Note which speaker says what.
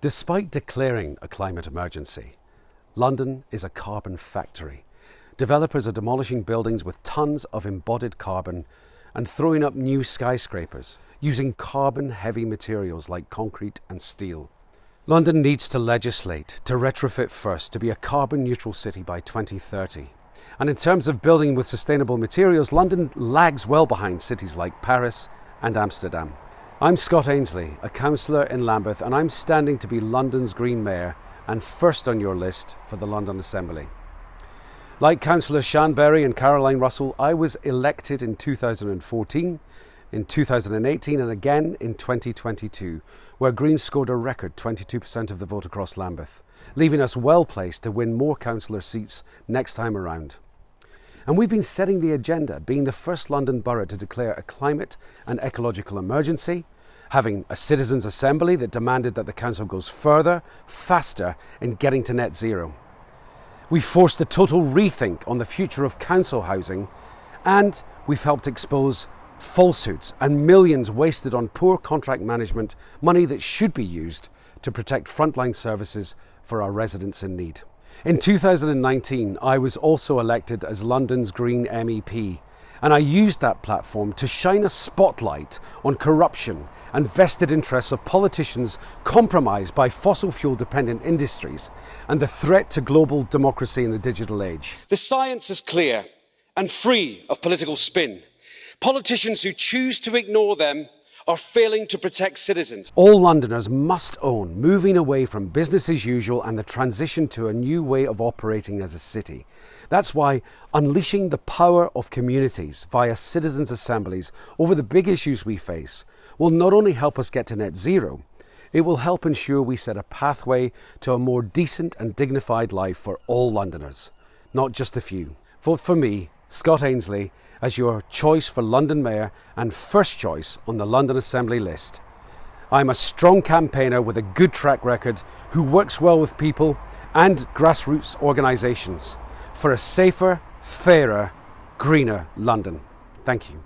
Speaker 1: Despite declaring a climate emergency, London is a carbon factory. Developers are demolishing buildings with tons of embodied carbon and throwing up new skyscrapers using carbon-heavy materials like concrete and steel. London needs to legislate to retrofit first to be a carbon-neutral city by 2030. And in terms of building with sustainable materials, London lags well behind cities like Paris and Amsterdam. I'm Scott Ainslie, a councillor in Lambeth, and I'm standing to be London's Green Mayor and first on your list for the London Assembly. Like Councillors Sian Berry and Caroline Russell, I was elected in 2014, in 2018 and again in 2022, where Greens scored a record 22% of the vote across Lambeth, leaving us well placed to win more councillor seats next time around. And we've been setting the agenda, being the first London borough to declare a climate and ecological emergency, having a citizens' assembly that demanded that the council goes further, faster in getting to net zero. We've forced a total rethink on the future of council housing, and we've helped expose falsehoods and millions wasted on poor contract management, money that should be used to protect frontline services for our residents in need. In 2019, I was also elected as London's Green MEP, and I used that platform to shine a spotlight on corruption and vested interests of politicians compromised by fossil fuel dependent industries and the threat to global democracy in the digital age. The science is clear and free of political spin. Politicians who choose to ignore them are failing to protect citizens. All Londoners must own moving away from business as usual and the transition to a new way of operating as a city. That's why unleashing the power of communities via citizens' assemblies over the big issues we face will not only help us get to net zero, it will help ensure we set a pathway to a more decent and dignified life for all Londoners, not just a few. Vote for me, Scott Ainslie, as your choice for London Mayor and first choice on the London Assembly list. I'm a strong campaigner with a good track record who works well with people and grassroots organisations for a safer, fairer, greener London. Thank you.